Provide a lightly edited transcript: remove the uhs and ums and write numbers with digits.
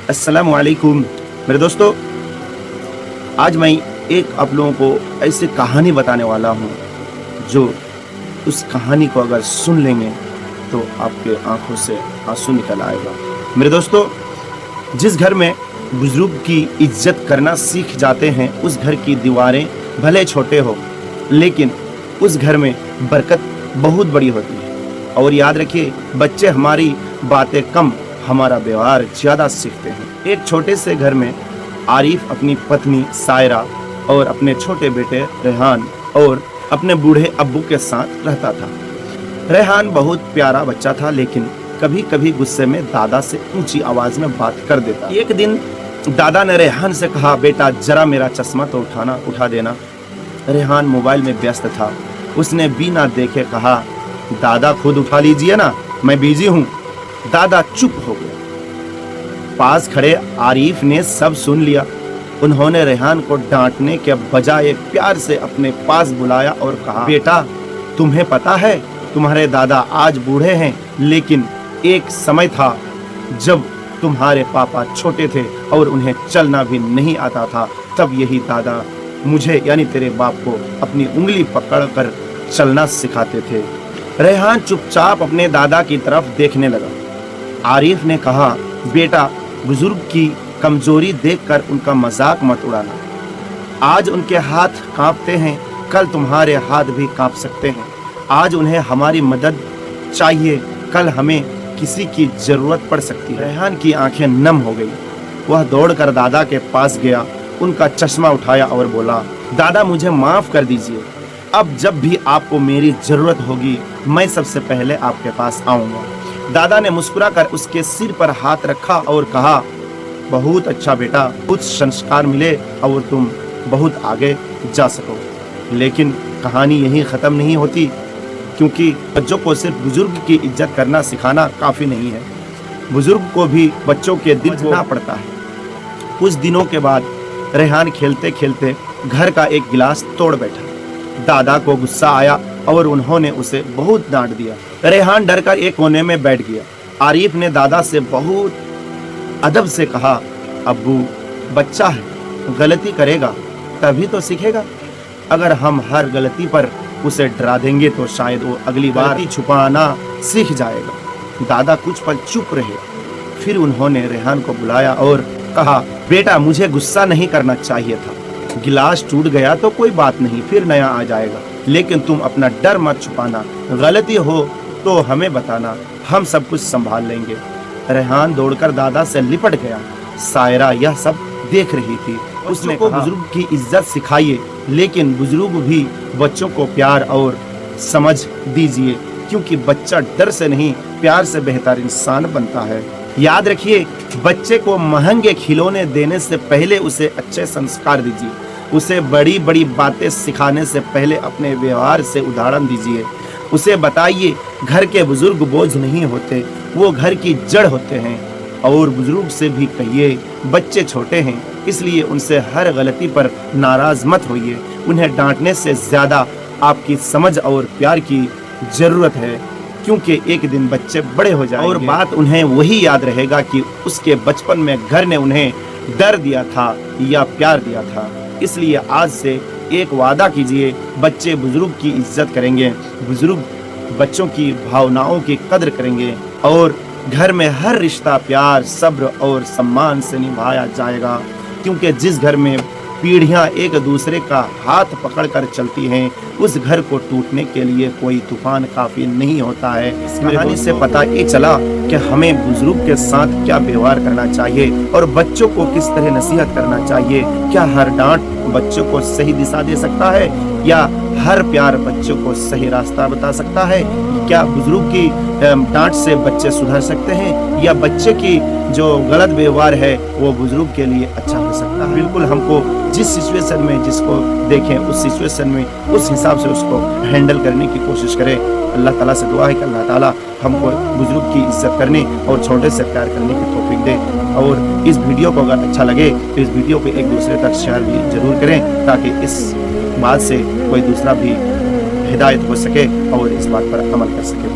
अस्सलाम वालेकुम मेरे दोस्तों, आज मैं एक आप लोगों को ऐसी कहानी बताने वाला हूँ जो उस कहानी को अगर सुन लेंगे तो आपके आंखों से आंसू निकल आएगा। मेरे दोस्तों, जिस घर में बुजुर्ग की इज्जत करना सीख जाते हैं उस घर की दीवारें भले छोटे हो लेकिन उस घर में बरकत बहुत बड़ी होती है। और याद रखिए, बच्चे हमारी बातें कम हमारा व्यवहार ज़्यादा सीखते हैं। एक छोटे से घर में आरिफ अपनी पत्नी सायरा और अपने छोटे बेटे रेहान और अपने बूढ़े अब्बू के साथ रहता था। रेहान बहुत प्यारा बच्चा था लेकिन कभी कभी गुस्से में दादा से ऊंची आवाज में बात कर देता। एक दिन दादा ने रेहान से कहा, बेटा जरा मेरा चश्मा तो उठा देना। रेहान मोबाइल में व्यस्त था। उसने बिना देखे कहा, दादा खुद उठा लीजिए ना, मैं बिजी हूँ। दादा चुप हो गया। पास खड़े आरिफ ने सब सुन लिया। उन्होंने रेहान को डांटने के बजाय प्यार से अपने पास बुलाया और कहा, बेटा तुम्हें पता है तुम्हारे दादा आज बूढ़े हैं लेकिन एक समय था जब तुम्हारे पापा छोटे थे और उन्हें चलना भी नहीं आता था, तब यही दादा मुझे यानी तेरे बाप को अपनी उंगली पकड़कर चलना सिखाते थे। रेहान चुपचाप अपने दादा की तरफ देखने लगा। आरिफ ने कहा, बेटा बुजुर्ग की कमजोरी देखकर उनका मजाक मत उड़ाना। आज उनके हाथ कांपते हैं, कल तुम्हारे हाथ भी कांप सकते हैं। आज उन्हें हमारी मदद चाहिए, कल हमें किसी की जरूरत पड़ सकती है। रेहान की आंखें नम हो गई। वह दौड़कर दादा के पास गया, उनका चश्मा उठाया और बोला, दादा मुझे माफ कर दीजिए। अब जब भी आपको मेरी जरूरत होगी मैं सबसे पहले आपके पास आऊंगा। दादा ने मुस्कुराकर उसके सिर पर हाथ रखा और कहा, बहुत अच्छा बेटा, कुछ संस्कार मिले और तुम बहुत आगे जा सको। लेकिन कहानी यहीं ख़त्म नहीं होती, क्योंकि बच्चों को सिर्फ बुजुर्ग की इज्जत करना सिखाना काफ़ी नहीं है, बुजुर्ग को भी बच्चों के दिल खोना पड़ता है। कुछ दिनों के बाद रेहान खेलते खेलते घर का एक गिलास तोड़ बैठा। दादा को गुस्सा आया और उन्होंने उसे बहुत डांट दिया। रेहान डरकर एक कोने में बैठ गया। आरिफ ने दादा से बहुत अदब से कहा, अब्बू बच्चा है, गलती करेगा तभी तो सीखेगा। अगर हम हर गलती पर उसे डरा देंगे तो शायद वो अगली बार छुपाना सीख जाएगा। दादा कुछ पल चुप रहे, फिर उन्होंने रेहान को बुलाया और कहा, बेटा मुझे गुस्सा नहीं करना चाहिए था, गिलास टूट गया तो कोई बात नहीं, फिर नया आ जाएगा, लेकिन तुम अपना डर मत छुपाना, गलती हो तो हमें बताना, हम सब कुछ संभाल लेंगे। रेहान दौड़कर दादा से लिपट गया। सायरा यह सब देख रही थी। उसने कहा, बुजुर्ग की इज्जत सिखाइए लेकिन बुजुर्ग भी बच्चों को प्यार और समझ दीजिए, क्योंकि बच्चा डर से नहीं प्यार से बेहतर इंसान बनता है। याद रखिए, बच्चे को महंगे खिलौने देने से पहले उसे अच्छे संस्कार दीजिए। उसे बड़ी बड़ी बातें सिखाने से पहले अपने व्यवहार से उदाहरण दीजिए। उसे बताइए, घर के बुजुर्ग बोझ नहीं होते, वो घर की जड़ होते हैं। और बुजुर्ग से भी कहिए, बच्चे छोटे हैं इसलिए उनसे हर गलती पर नाराज मत होइए। उन्हें डांटने से ज़्यादा आपकी समझ और प्यार की ज़रूरत है, क्योंकि एक दिन बच्चे बड़े हो जाएंगे और बात उन्हें वही याद रहेगा कि उसके बचपन में घर ने उन्हें डर दिया था या प्यार दिया था। इसलिए आज से एक वादा कीजिए, बच्चे बुजुर्ग की इज्जत करेंगे, बुजुर्ग बच्चों की भावनाओं की कदर करेंगे और घर में हर रिश्ता प्यार, सब्र और सम्मान से निभाया जाएगा। क्योंकि जिस घर में पीढ़ियां एक दूसरे का हाथ पकड़कर चलती हैं, उस घर को टूटने के लिए कोई तूफान काफी नहीं होता है। इस कहानी से पता ये चला कि हमें बुजुर्ग के साथ क्या व्यवहार करना चाहिए और बच्चों को किस तरह नसीहत करना चाहिए। क्या हर डांट बच्चों को सही दिशा दे सकता है या हर प्यार बच्चों को सही रास्ता बता सकता है? क्या बुजुर्ग की डांट से बच्चे सुधर सकते हैं या बच्चे की जो गलत व्यवहार है वो बुजुर्ग के लिए अच्छा हो सकता है? बिल्कुल हमको जिस सिचुएशन में जिसको देखें उस सिचुएशन में उस हिसाब से उसको हैंडल करने की कोशिश करें। अल्लाह ताला से दुआ है कि अल्लाह ताला हमको बुजुर्ग की इज्जत करने और छोटे से प्यार करने की तौफीक दे। और इस वीडियो को अगर अच्छा लगे तो इस वीडियो को एक दूसरे तक शेयर भी जरूर करें, ताकि इस बात से कोई दूसरा भी हिदायत हो सके और इस बात पर अमल कर सके।